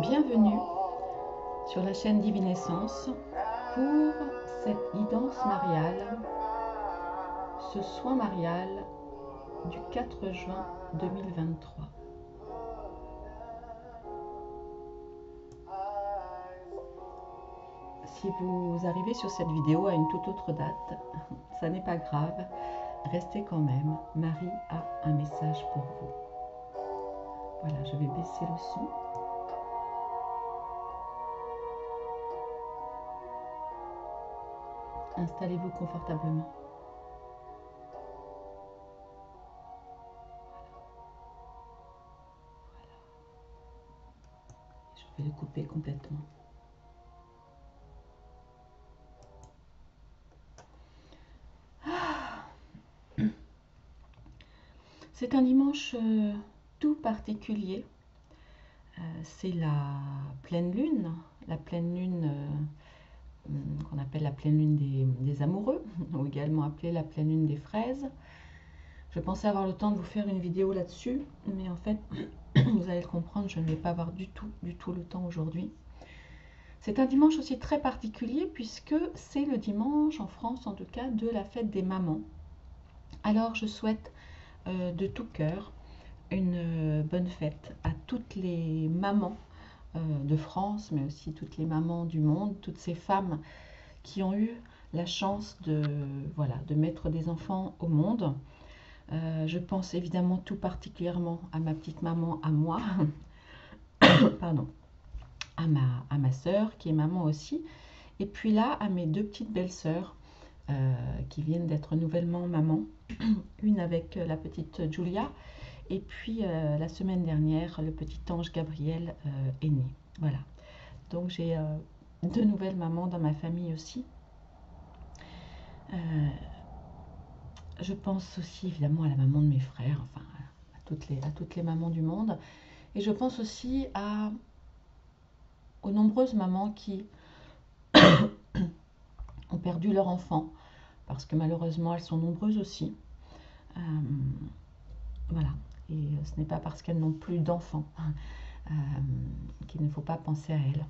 Bienvenue sur la chaîne Divinescence pour cette guidance mariale, ce soin marial du 4 juin 2023. Si vous arrivez sur cette vidéo à une toute autre date, ça n'est pas grave, restez quand même, Marie a un message pour vous. Voilà, je vais baisser le son. Installez-vous confortablement. Je vais le couper complètement. C'est un dimanche tout particulier. C'est la pleine lune qu'on appelle la pleine lune des amoureux, ou également appelée la pleine lune des fraises. Je pensais avoir le temps de vous faire une vidéo là-dessus, mais en fait, vous allez le comprendre, je ne vais pas avoir du tout le temps aujourd'hui. C'est un dimanche aussi très particulier puisque c'est le dimanche, en France en tout cas, de la fête des mamans. Alors je souhaite de tout cœur une bonne fête à toutes les mamans de France, mais aussi toutes les mamans du monde, toutes ces femmes qui ont eu la chance de mettre des enfants au monde. Je pense évidemment tout particulièrement à ma petite maman, à moi, pardon, à ma sœur qui est maman aussi, et puis là à mes deux petites belles-sœurs qui viennent d'être nouvellement maman, une avec la petite Julia, et puis la semaine dernière, le petit ange Gabriel est né. Voilà. Donc j'ai deux nouvelles mamans dans ma famille aussi. Je pense aussi évidemment à la maman de mes frères, enfin à toutes les mamans du monde. Et je pense aussi aux nombreuses mamans qui ont perdu leur enfant, parce que malheureusement elles sont nombreuses aussi. Voilà. Et ce n'est pas parce qu'elles n'ont plus d'enfants qu'il ne faut pas penser à elles.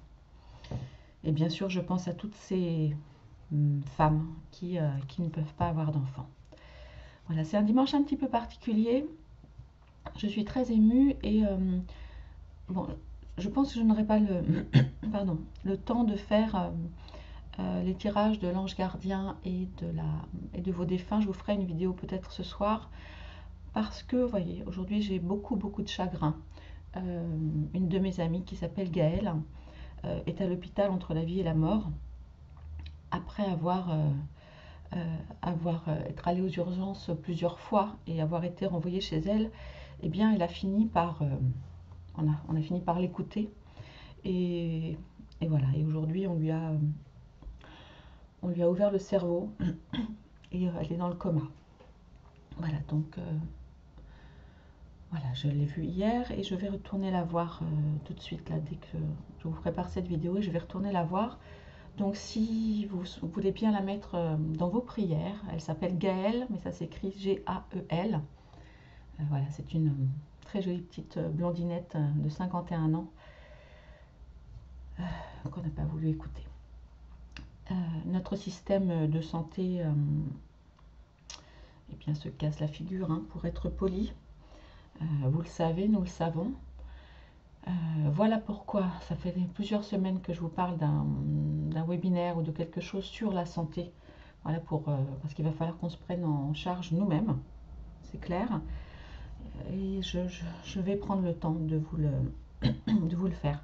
Et bien sûr, je pense à toutes ces femmes qui ne peuvent pas avoir d'enfants. Voilà, c'est un dimanche un petit peu particulier. Je suis très émue et bon, je pense que je n'aurai pas le temps de faire les tirages de l'ange gardien et de vos défunts. Je vous ferai une vidéo peut-être ce soir parce que, vous voyez, aujourd'hui j'ai beaucoup de chagrin. Une de mes amies qui s'appelle Gaëlle est à l'hôpital entre la vie et la mort après être allée aux urgences plusieurs fois et avoir été renvoyée chez elle. Eh bien, elle a fini par on a fini par l'écouter et voilà. Et aujourd'hui, on lui a ouvert le cerveau et elle est dans le coma. Voilà, donc voilà, je l'ai vue hier et je vais retourner la voir tout de suite là, dès que je vous prépare cette vidéo, et je vais retourner la voir. Donc si vous voulez bien la mettre dans vos prières, elle s'appelle Gaëlle, mais ça s'écrit G-A-E-L. Voilà, c'est une très jolie petite blondinette de 51 ans qu'on n'a pas voulu écouter. Notre système de santé eh bien, se casse la figure, hein, pour être poli. Vous le savez, nous le savons. Voilà pourquoi ça fait plusieurs semaines que je vous parle d'un webinaire ou de quelque chose sur la santé. Voilà, parce qu'il va falloir qu'on se prenne en charge nous-mêmes, c'est clair. Et je vais prendre le temps de vous le faire.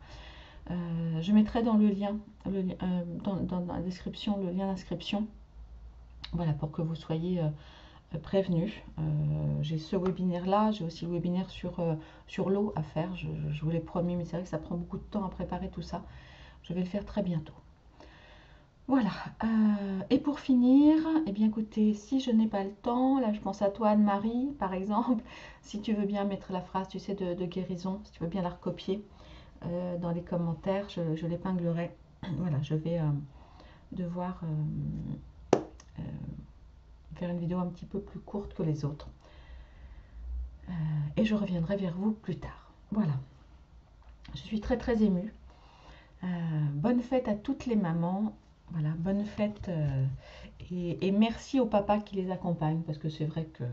Je mettrai dans le lien, dans la description, le lien d'inscription. Voilà, pour que vous soyez prévenus. J'ai ce webinaire là, j'ai aussi le webinaire sur l'eau à faire. Je vous l'ai promis, mais c'est vrai que ça prend beaucoup de temps à préparer tout ça. Je vais le faire très bientôt. Voilà. Et pour finir, eh bien écoutez, si je n'ai pas le temps, là je pense à toi Anne-Marie par exemple, si tu veux bien mettre la phrase, tu sais, de guérison, si tu veux bien la recopier dans les commentaires, je l'épinglerai. Voilà, je vais devoir faire une vidéo un petit peu plus courte que les autres. Et je reviendrai vers vous plus tard. Voilà. Je suis très très émue. Bonne fête à toutes les mamans. Voilà, bonne fête et merci aux papas qui les accompagnent parce que c'est vrai que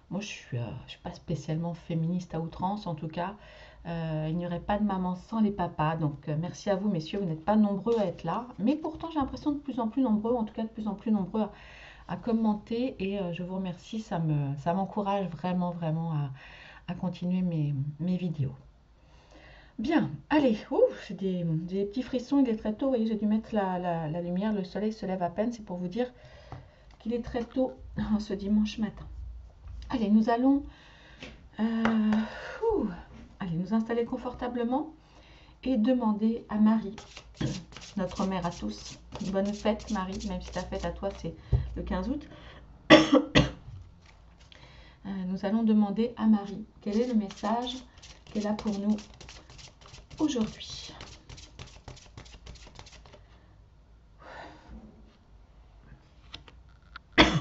moi je suis pas spécialement féministe à outrance en tout cas. Il n'y aurait pas de maman sans les papas. Donc merci à vous messieurs, vous n'êtes pas nombreux à être là. Mais pourtant j'ai l'impression de plus en plus nombreux, en tout cas de plus en plus nombreux à commenter et je vous remercie, ça m'encourage vraiment vraiment à continuer mes vidéos. Bien, allez, j'ai des petits frissons, il est très tôt, vous voyez, j'ai dû mettre la lumière, le soleil se lève à peine, c'est pour vous dire qu'il est très tôt ce dimanche matin. Allez, nous allons allez, nous installer confortablement et demander à Marie, notre mère à tous, une bonne fête Marie, même si ta fête à toi c'est le 15 août. Nous allons demander à Marie quel est le message qu'elle a pour nous aujourd'hui.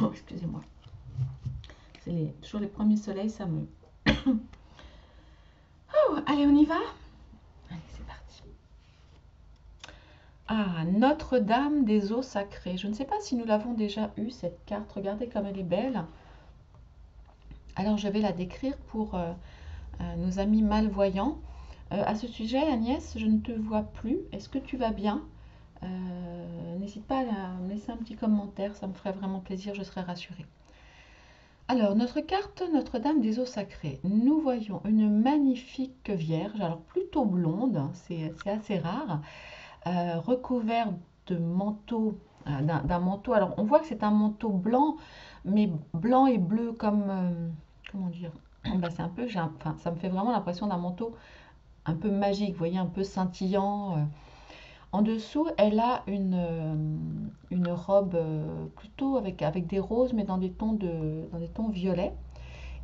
Oh, excusez-moi. C'est toujours les premiers soleils, ça me... Oh, allez, on y va? Allez, c'est parti. Ah, Notre-Dame des eaux sacrées. Je ne sais pas si nous l'avons déjà eu, cette carte. Regardez comme elle est belle. Alors, je vais la décrire pour nos amis malvoyants. À ce sujet, Agnès, je ne te vois plus. Est-ce que tu vas bien? N'hésite pas à me laisser un petit commentaire, ça me ferait vraiment plaisir, je serais rassurée. Alors, notre carte Notre-Dame des eaux sacrées. Nous voyons une magnifique vierge, alors plutôt blonde, c'est assez rare, recouverte de manteau, d'un manteau. Alors, on voit que c'est un manteau blanc, mais blanc et bleu comme, comment dire, bah, c'est un peu, enfin, ça me fait vraiment l'impression d'un manteau un peu magique, vous voyez, un peu scintillant. En dessous, elle a une robe plutôt avec des roses, mais dans des tons violets.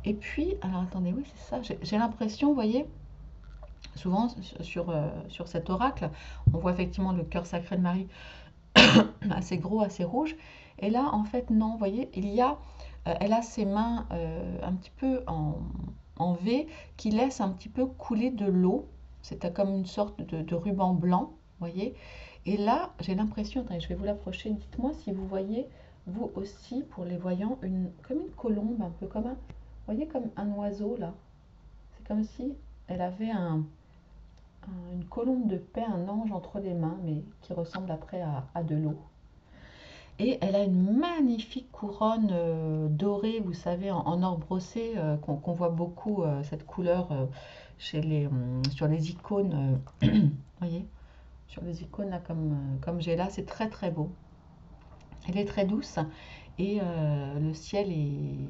Et puis, alors attendez, oui, c'est ça, j'ai l'impression, vous voyez, souvent sur cet oracle, on voit effectivement le cœur sacré de Marie assez gros, assez rouge. Et là, en fait, non, vous voyez, elle a ses mains un petit peu en V qui laisse un petit peu couler de l'eau. C'est comme une sorte de ruban blanc, vous voyez. Et là, j'ai l'impression, attendez, je vais vous l'approcher, dites-moi si vous voyez, vous aussi, pour les voyants, comme une colombe, un peu comme vous voyez, comme un oiseau, là. C'est comme si elle avait une colombe de paix, un ange entre les mains, mais qui ressemble après à de l'eau. Et elle a une magnifique couronne dorée, vous savez, en or brossé, qu'on voit beaucoup, cette couleur sur les icônes, voyez, sur les icônes là, comme j'ai là, c'est très très beau. Elle est très douce et le ciel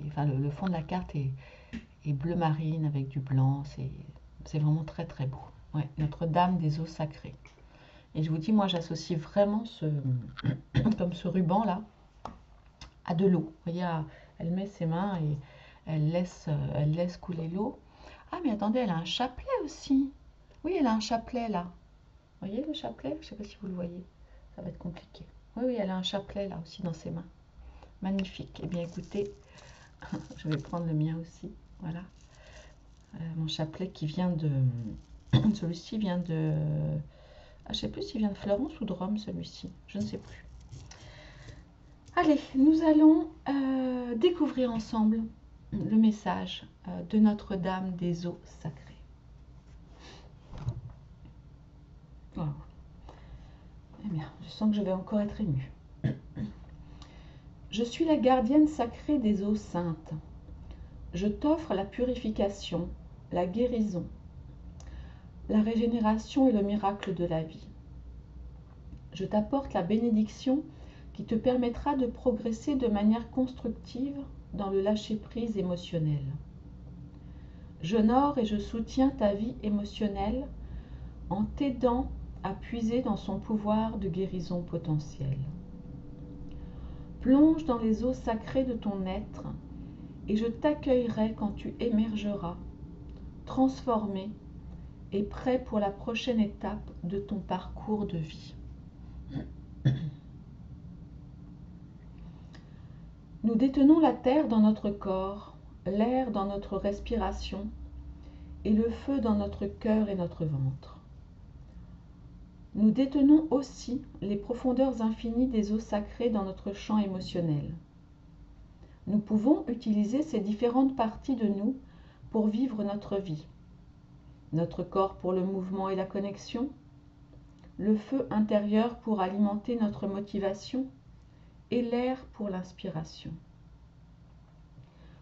enfin le fond de la carte est bleu marine avec du blanc, c'est vraiment très très beau. Ouais, Notre-Dame des eaux sacrées. Et je vous dis, moi j'associe vraiment comme ce ruban là à de l'eau. Vous voyez, elle met ses mains et elle laisse couler l'eau. Ah mais attendez, elle a un chapelet aussi. Oui, elle a un chapelet là. Vous voyez le chapelet? Je ne sais pas si vous le voyez. Ça va être compliqué. Oui, oui, elle a un chapelet là aussi dans ses mains. Magnifique. Eh bien écoutez, je vais prendre le mien aussi. Voilà. Mon chapelet qui vient de... Celui-ci vient de... Ah, je ne sais plus s'il vient de Florence ou de Rome, celui-ci. Je ne sais plus. Allez, nous allons découvrir ensemble le message de Notre-Dame des eaux sacrées. Wow. Eh bien, je sens que je vais encore être émue. Je suis la gardienne sacrée des eaux saintes. Je t'offre la purification, la guérison, la régénération et le miracle de la vie. Je t'apporte la bénédiction qui te permettra de progresser de manière constructive dans le lâcher-prise émotionnel. J'honore et je soutiens ta vie émotionnelle en t'aidant à puiser dans son pouvoir de guérison potentielle. Plonge dans les eaux sacrées de ton être et je t'accueillerai quand tu émergeras, transformé et prêt pour la prochaine étape de ton parcours de vie. Nous détenons la terre dans notre corps, l'air dans notre respiration et le feu dans notre cœur et notre ventre. Nous détenons aussi les profondeurs infinies des eaux sacrées dans notre champ émotionnel. Nous pouvons utiliser ces différentes parties de nous pour vivre notre vie. Notre corps pour le mouvement et la connexion, le feu intérieur pour alimenter notre motivation et l'air pour l'inspiration.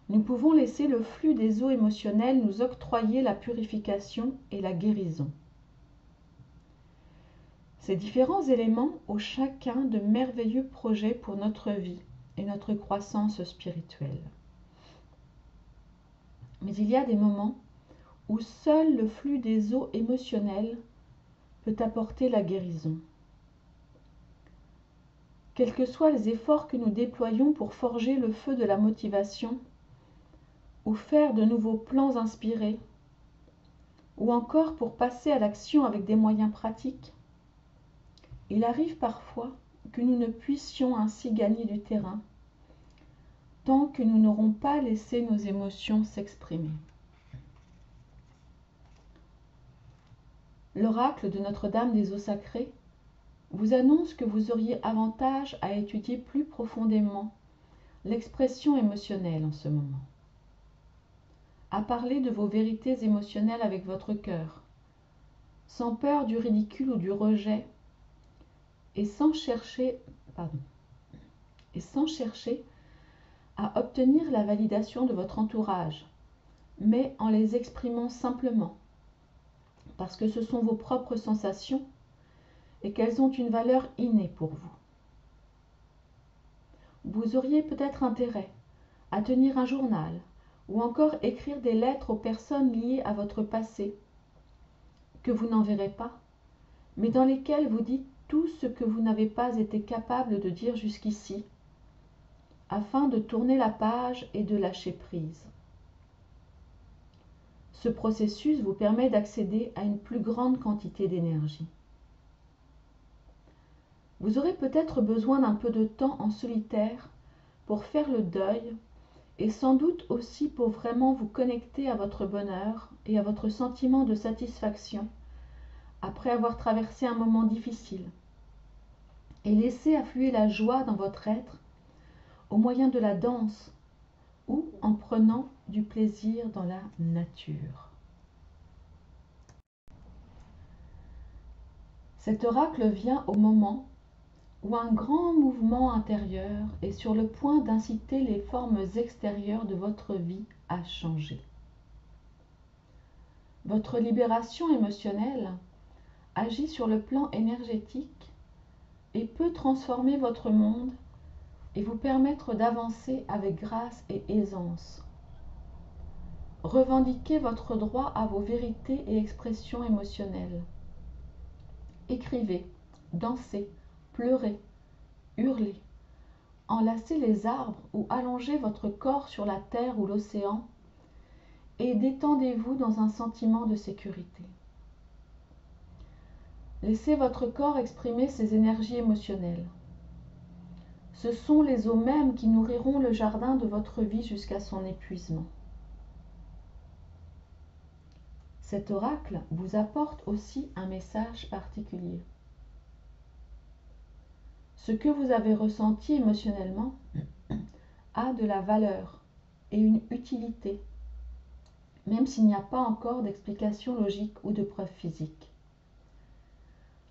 Nous pouvons laisser le flux des eaux émotionnelles nous octroyer la purification et la guérison. Ces différents éléments ont chacun de merveilleux projets pour notre vie et notre croissance spirituelle. Mais il y a des moments où seul le flux des eaux émotionnelles peut apporter la guérison. Quels que soient les efforts que nous déployons pour forger le feu de la motivation, ou faire de nouveaux plans inspirés, ou encore pour passer à l'action avec des moyens pratiques, il arrive parfois que nous ne puissions ainsi gagner du terrain tant que nous n'aurons pas laissé nos émotions s'exprimer. L'oracle de Notre-Dame des eaux sacrées vous annonce que vous auriez avantage à étudier plus profondément l'expression émotionnelle en ce moment, à parler de vos vérités émotionnelles avec votre cœur, sans peur du ridicule ou du rejet, et sans chercher à obtenir la validation de votre entourage, mais en les exprimant simplement, parce que ce sont vos propres sensations et qu'elles ont une valeur innée pour vous. Vous auriez peut-être intérêt à tenir un journal ou encore écrire des lettres aux personnes liées à votre passé, que vous n'enverrez pas, mais dans lesquelles vous dites tout ce que vous n'avez pas été capable de dire jusqu'ici, afin de tourner la page et de lâcher prise. Ce processus vous permet d'accéder à une plus grande quantité d'énergie. Vous aurez peut-être besoin d'un peu de temps en solitaire pour faire le deuil et sans doute aussi pour vraiment vous connecter à votre bonheur et à votre sentiment de satisfaction après avoir traversé un moment difficile et laisser affluer la joie dans votre être au moyen de la danse ou en prenant du plaisir dans la nature. Cet oracle vient au moment où un grand mouvement intérieur est sur le point d'inciter les formes extérieures de votre vie à changer. Votre libération émotionnelle agit sur le plan énergétique et peut transformer votre monde et vous permettre d'avancer avec grâce et aisance. Revendiquez votre droit à vos vérités et expressions émotionnelles. Écrivez, dansez, pleurez, hurlez, enlacez les arbres ou allongez votre corps sur la terre ou l'océan et détendez-vous dans un sentiment de sécurité. Laissez votre corps exprimer ses énergies émotionnelles. Ce sont les eaux mêmes qui nourriront le jardin de votre vie jusqu'à son épuisement. Cet oracle vous apporte aussi un message particulier. Ce que vous avez ressenti émotionnellement a de la valeur et une utilité, même s'il n'y a pas encore d'explication logique ou de preuve physique.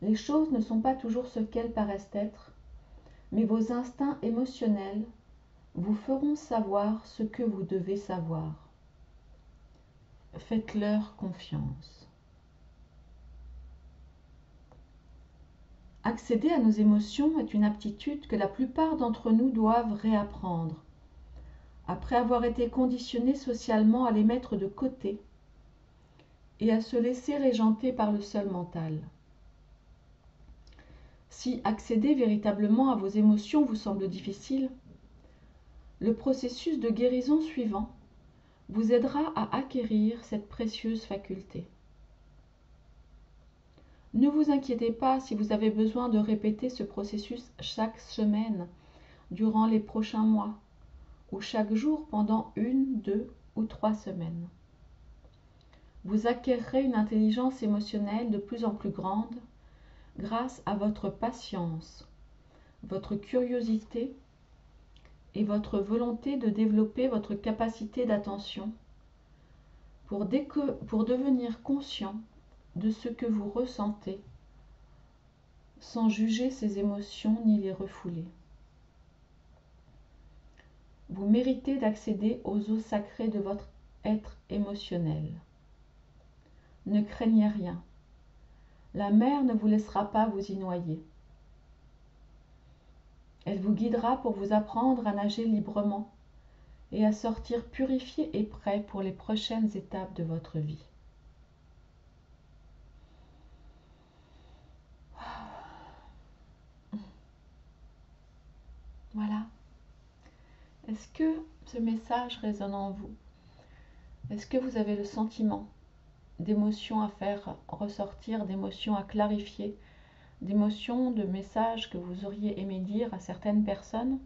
Les choses ne sont pas toujours ce qu'elles paraissent être, mais vos instincts émotionnels vous feront savoir ce que vous devez savoir. Faites-leur confiance. Accéder à nos émotions est une aptitude que la plupart d'entre nous doivent réapprendre, après avoir été conditionnés socialement à les mettre de côté et à se laisser régenter par le seul mental. Si accéder véritablement à vos émotions vous semble difficile, le processus de guérison suivant vous aidera à acquérir cette précieuse faculté. Ne vous inquiétez pas si vous avez besoin de répéter ce processus chaque semaine durant les prochains mois ou chaque jour pendant 1, 2 ou 3 semaines. Vous acquérerez une intelligence émotionnelle de plus en plus grande grâce à votre patience, votre curiosité et votre volonté de développer votre capacité d'attention pour devenir conscient de ce que vous ressentez sans juger ces émotions ni les refouler. Vous méritez d'accéder aux eaux sacrées de votre être émotionnel. Ne craignez rien. La mer ne vous laissera pas vous y noyer. Elle vous guidera pour vous apprendre à nager librement et à sortir purifié et prêt pour les prochaines étapes de votre vie. Voilà. Est-ce que ce message résonne en vous? Est-ce que vous avez le sentiment d'émotions à faire ressortir, d'émotions à clarifier, d'émotions, de messages que vous auriez aimé dire à certaines personnes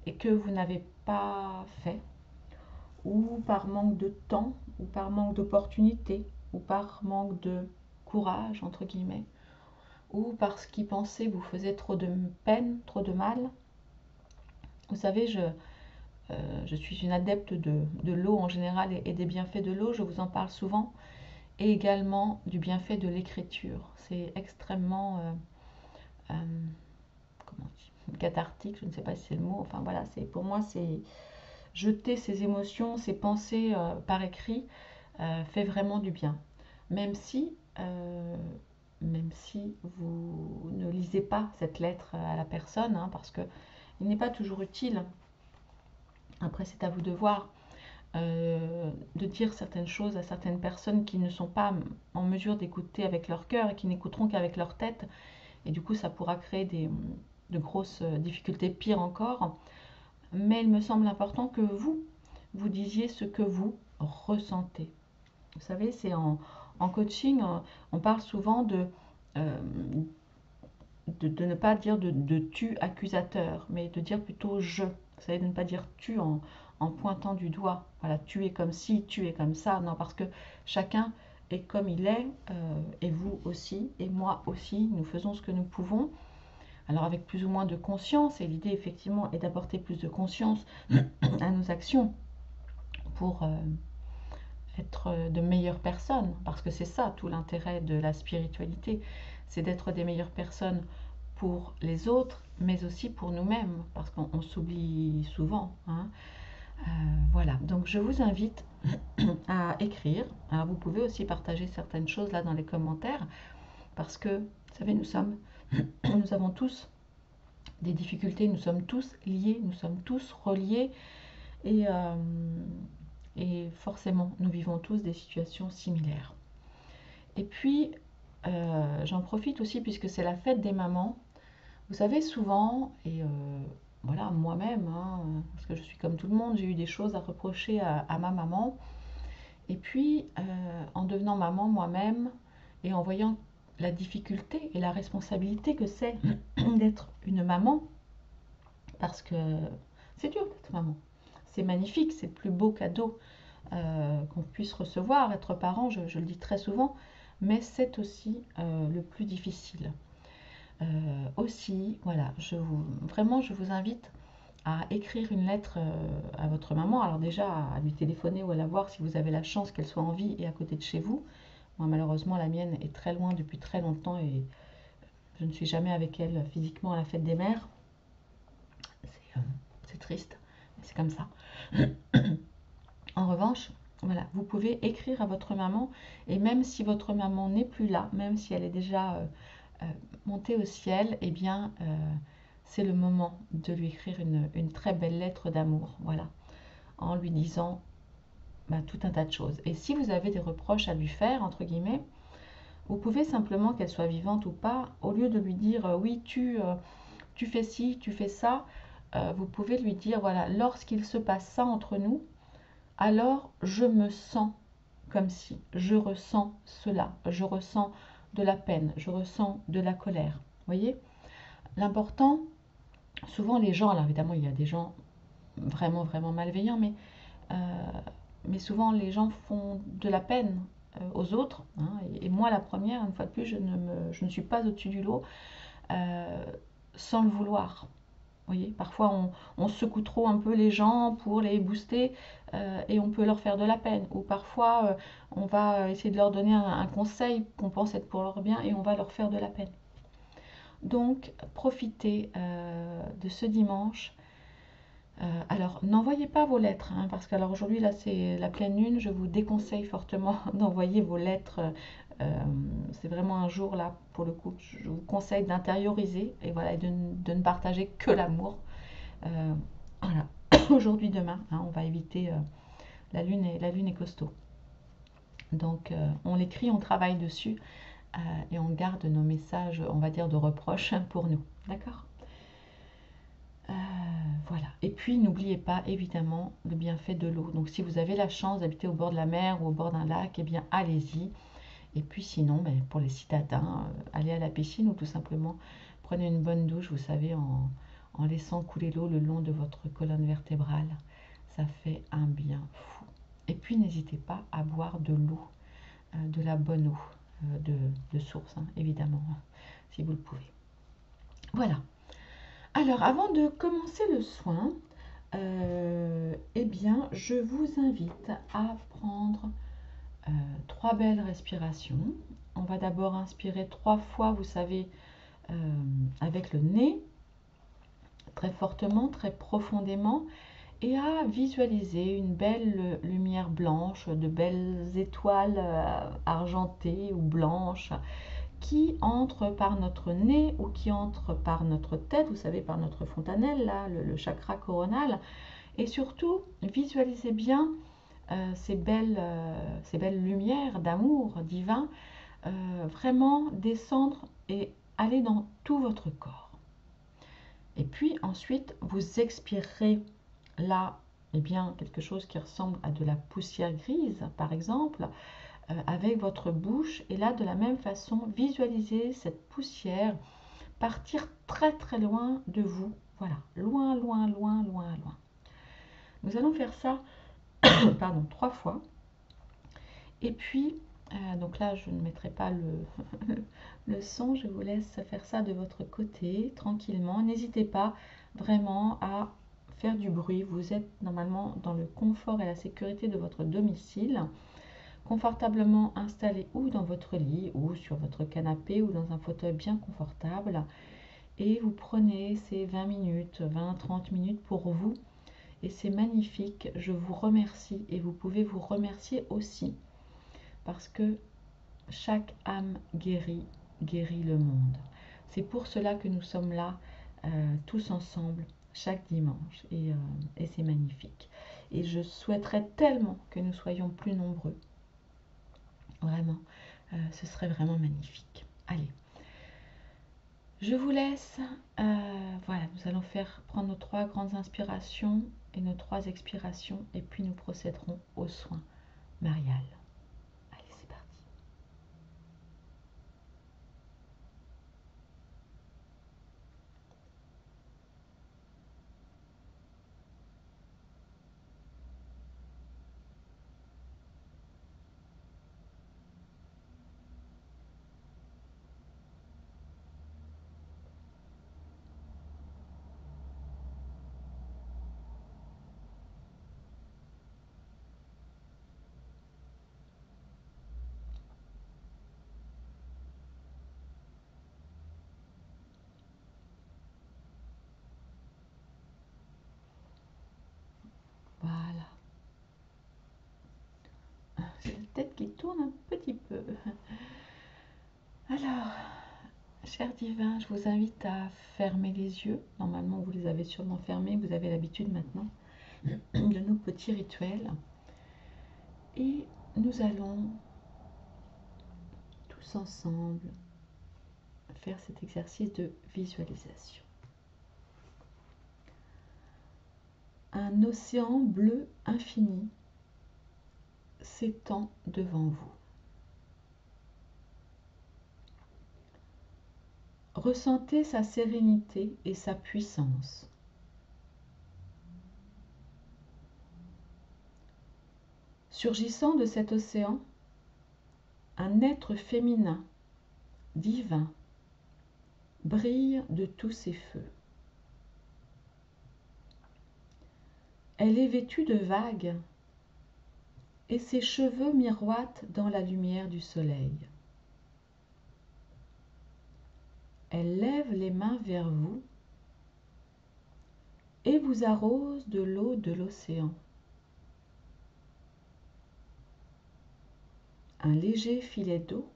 et que vous n'avez pas fait, ou par manque de temps, ou par manque d'opportunité, ou par manque de courage, entre guillemets, ou parce qu'ils pensaient vous faisait trop de peine, trop de mal. Vous savez, je suis une adepte de l'eau en général et des bienfaits de l'eau, je vous en parle souvent, et également du bienfait de l'écriture. C'est extrêmement comment on dit, cathartique, je ne sais pas si c'est le mot, enfin voilà, pour moi c'est jeter ses émotions, ses pensées par écrit fait vraiment du bien. Même si vous ne lisez pas cette lettre à la personne, hein, parce que il n'est pas toujours utile. Après, c'est à vous de voir, de dire certaines choses à certaines personnes qui ne sont pas en mesure d'écouter avec leur cœur et qui n'écouteront qu'avec leur tête. Et du coup, ça pourra créer de grosses difficultés, pire encore. Mais il me semble important que vous disiez ce que vous ressentez. Vous savez, c'est en coaching, on parle souvent euh, de ne pas dire de tu accusateur, mais de dire plutôt je. Vous savez, de ne pas dire tu en pointant du doigt. Voilà, tu es comme ci, tu es comme ça. Non, parce que chacun est comme il est, et vous aussi, et moi aussi. Nous faisons ce que nous pouvons. Alors avec plus ou moins de conscience, et l'idée effectivement est d'apporter plus de conscience à nos actions pour être de meilleures personnes, parce que c'est ça tout l'intérêt de la spiritualité, c'est d'être des meilleures personnes pour les autres, mais aussi pour nous-mêmes, parce qu'on s'oublie souvent, hein. Voilà, donc je vous invite à écrire. Alors vous pouvez aussi partager certaines choses là dans les commentaires, parce que, vous savez, nous avons tous des difficultés, nous sommes tous liés, nous sommes tous reliés, et, et forcément, nous vivons tous des situations similaires. Et puis, j'en profite aussi puisque c'est la fête des mamans. Vous savez, souvent, et voilà, moi-même, hein, parce que je suis comme tout le monde, j'ai eu des choses à reprocher à ma maman. Et puis, en devenant maman moi-même et en voyant la difficulté et la responsabilité que c'est d'être une maman, parce que c'est dur d'être maman. C'est magnifique, c'est le plus beau cadeau qu'on puisse recevoir. Être parent, je le dis très souvent, mais c'est aussi le plus difficile. Aussi, voilà, vraiment, je vous invite à écrire une lettre à votre maman. Alors déjà, à lui téléphoner ou à la voir si vous avez la chance qu'elle soit en vie et à côté de chez vous. Moi, malheureusement, la mienne est très loin depuis très longtemps et je ne suis jamais avec elle physiquement à la fête des mères. C'est triste, mais c'est comme ça. En revanche, voilà, vous pouvez écrire à votre maman, et même si votre maman n'est plus là, même si elle est déjà montée au ciel, eh bien, c'est le moment de lui écrire une très belle lettre d'amour, voilà, en lui disant tout un tas de choses. Et si vous avez des reproches à lui faire, entre guillemets, vous pouvez simplement, qu'elle soit vivante ou pas, au lieu de lui dire oui, tu fais ci, tu fais ça, vous pouvez lui dire, voilà, lorsqu'il se passe ça entre nous, alors je me sens comme si, je ressens cela, je ressens de la peine, je ressens de la colère. Vous voyez, l'important, souvent les gens, alors évidemment il y a des gens vraiment malveillants, mais souvent les gens font de la peine aux autres, hein, et moi la première, une fois de plus, je ne suis pas au-dessus du lot sans le vouloir. Vous voyez, parfois on secoue trop un peu les gens pour les booster et on peut leur faire de la peine. Ou parfois on va essayer de leur donner un conseil qu'on pense être pour leur bien et on va leur faire de la peine. Donc profitez de ce dimanche. Alors n'envoyez pas vos lettres, hein, parce que alors aujourd'hui là c'est la pleine lune, je vous déconseille fortement d'envoyer vos lettres. C'est vraiment un jour là pour le coup, je vous conseille d'intérioriser et voilà, et de ne partager que l'amour. Voilà, aujourd'hui, demain, hein, on va éviter la lune est costaud. Donc on l'écrit, on travaille dessus et on garde nos messages, on va dire, de reproches pour nous. D'accord. Voilà. Et puis n'oubliez pas évidemment le bienfait de l'eau. Donc si vous avez la chance d'habiter au bord de la mer ou au bord d'un lac, eh bien allez-y. Et puis sinon, ben, pour les citadins, allez à la piscine ou tout simplement prenez une bonne douche, vous savez, en laissant couler l'eau le long de votre colonne vertébrale. Ça fait un bien fou. Et puis n'hésitez pas à boire de l'eau, de la bonne eau de source, hein, évidemment, hein, si vous le pouvez. Voilà. Alors avant de commencer le soin, eh bien, je vous invite à prendre 3 belles respirations. On va d'abord inspirer 3 fois, vous savez, avec le nez, très fortement, très profondément, et à visualiser une belle lumière blanche, de belles étoiles argentées ou blanches qui entrent par notre nez ou qui entrent par notre tête, vous savez, par notre fontanelle, là, le chakra coronal. Et surtout, visualisez bien ces belles lumières d'amour divin vraiment descendre et aller dans tout votre corps. Et puis ensuite, vous expirerez là, eh bien, quelque chose qui ressemble à de la poussière grise, par exemple, avec votre bouche. Et là, de la même façon, visualisez cette poussière partir très très loin de vous. Voilà, loin, loin, loin, loin, loin. Nous allons faire ça, pardon, 3 fois. Et puis, donc là, je ne mettrai pas le son, je vous laisse faire ça de votre côté, tranquillement. N'hésitez pas vraiment à faire du bruit. Vous êtes normalement dans le confort et la sécurité de votre domicile, confortablement installé ou dans votre lit, ou sur votre canapé, ou dans un fauteuil bien confortable. Et vous prenez ces 20 minutes, 20-30 minutes pour vous. Et c'est magnifique, je vous remercie et vous pouvez vous remercier aussi parce que chaque âme guérit le monde. C'est pour cela que nous sommes là tous ensemble chaque dimanche et c'est magnifique. Et je souhaiterais tellement que nous soyons plus nombreux. Vraiment, ce serait vraiment magnifique. Allez, je vous laisse. Voilà, nous allons prendre nos 3 grandes inspirations et nos 3 expirations et puis nous procéderons au soin marial. Allez, c'est parti. Voilà. J'ai la tête qui tourne un petit peu. Alors, cher divin, je vous invite à fermer les yeux. Normalement, vous les avez sûrement fermés. Vous avez l'habitude maintenant de nos petits rituels. Et nous allons tous ensemble faire cet exercice de visualisation. Un océan bleu infini s'étend devant vous. Ressentez sa sérénité et sa puissance. Surgissant de cet océan, Un être féminin, divin, brille de tous ses feux. Elle est vêtue de vagues et ses cheveux miroitent dans la lumière du soleil. Elle lève les mains vers vous et vous arrose de l'eau de l'océan. Un léger filet d'eau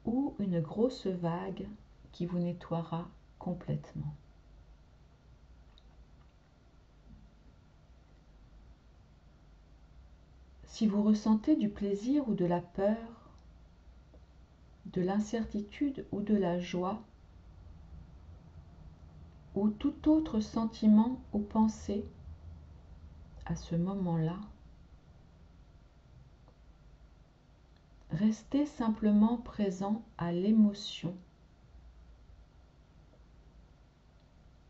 ou une grosse vague qui vous nettoiera complètement. Si vous ressentez du plaisir ou de la peur, de l'incertitude ou de la joie, ou tout autre sentiment ou pensée à ce moment-là, restez simplement présent à l'émotion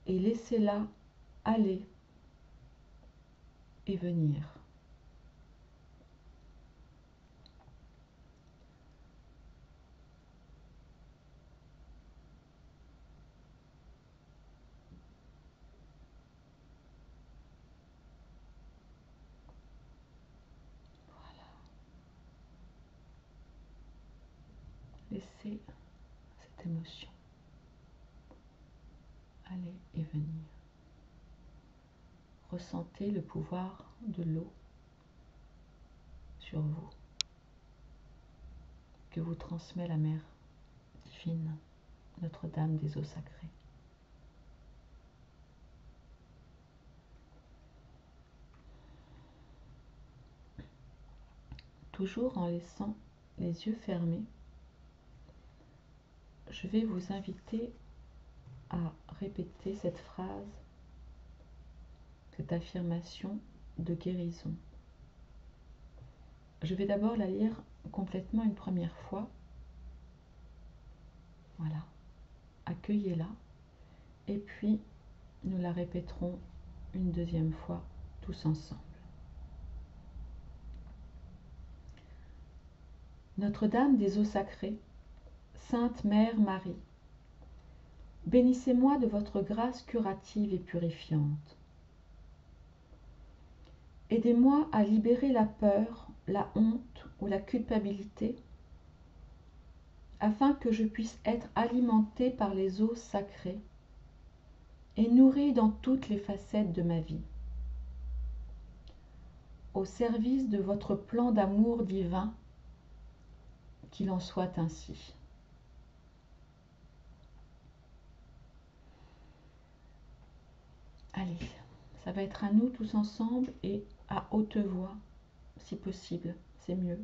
et laissez-la aller et venir. Laissez cette émotion aller et venir. Ressentez le pouvoir de l'eau sur vous, que vous transmet la mère divine, Notre-Dame des eaux sacrées. Toujours en laissant les yeux fermés, je vais vous inviter à répéter cette phrase, cette affirmation de guérison. Je vais d'abord la lire complètement une première fois. Voilà, accueillez-la. Et puis, nous la répéterons une deuxième fois, tous ensemble. Notre-Dame des eaux sacrées, Sainte Mère Marie, bénissez-moi de votre grâce curative et purifiante. Aidez-moi à libérer la peur, la honte ou la culpabilité, afin que je puisse être alimentée par les eaux sacrées et nourrie dans toutes les facettes de ma vie, au service de votre plan d'amour divin, qu'il en soit ainsi. Allez, ça va être à nous tous ensemble et à haute voix, si possible, c'est mieux.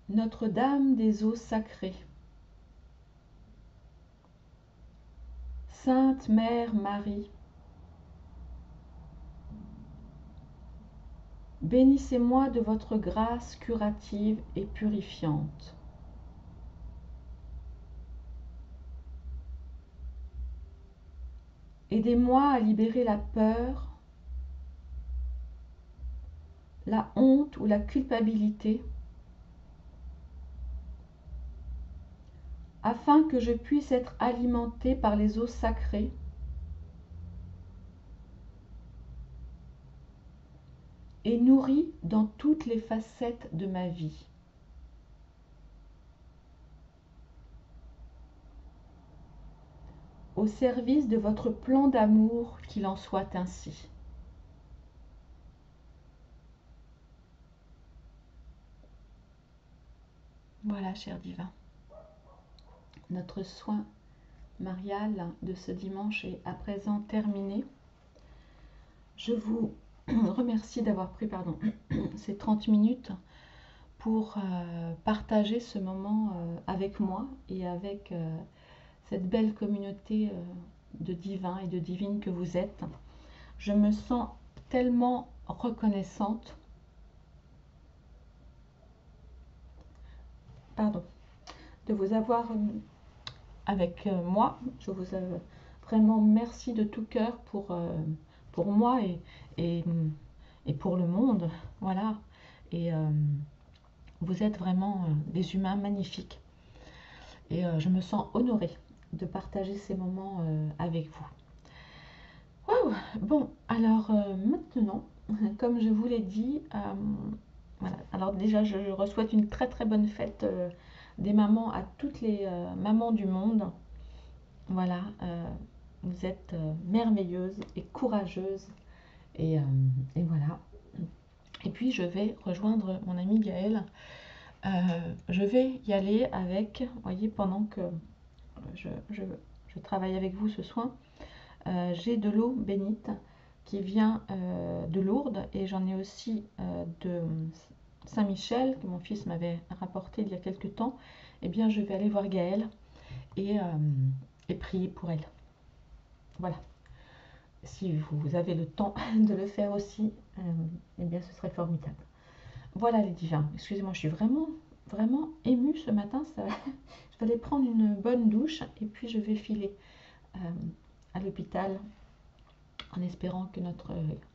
Notre-Dame des eaux sacrées, Sainte Mère Marie, bénissez-moi de votre grâce curative et purifiante. Aidez-moi à libérer la peur, la honte ou la culpabilité, afin que je puisse être alimentée par les eaux sacrées et nourrie dans toutes les facettes de ma vie. Au service de votre plan d'amour, qu'il en soit ainsi. Voilà, cher divin. Notre soin marial de ce dimanche est à présent terminé. Je vous remercie d'avoir pris ces 30 minutes pour partager ce moment avec moi et avec cette belle communauté de divins et de divines que vous êtes. Je me sens tellement reconnaissante de vous avoir avec moi. Je vous vraiment merci de tout cœur pour moi et et pour le monde, voilà. Et vous êtes vraiment des humains magnifiques. Et je me sens honorée de partager ces moments avec vous. Waouh! Bon, alors maintenant, comme je vous l'ai dit, voilà. Alors déjà, je souhaite une très très bonne fête des mamans à toutes les mamans du monde. Voilà, vous êtes merveilleuses et courageuses. Et, voilà. Et puis je vais rejoindre mon ami Gaël. Je vais y aller avec, vous voyez, pendant que je travaille avec vous ce soir, j'ai de l'eau bénite qui vient de Lourdes et j'en ai aussi de Saint-Michel que mon fils m'avait rapporté il y a quelque temps. Eh bien, je vais aller voir Gaëlle et prier pour elle. Voilà. Si vous avez le temps de le faire aussi, eh bien, ce serait formidable. Voilà les divins. Excusez-moi, je suis vraiment, vraiment émue ce matin. Je vais aller prendre une bonne douche et puis je vais filer à l'hôpital en espérant que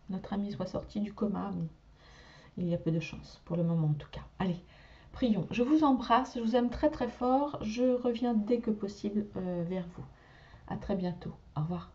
notre ami soit sorti du coma. Mais il y a peu de chance, pour le moment en tout cas. Allez, prions. Je vous embrasse, je vous aime très très fort. Je reviens dès que possible vers vous. À très bientôt. Au revoir.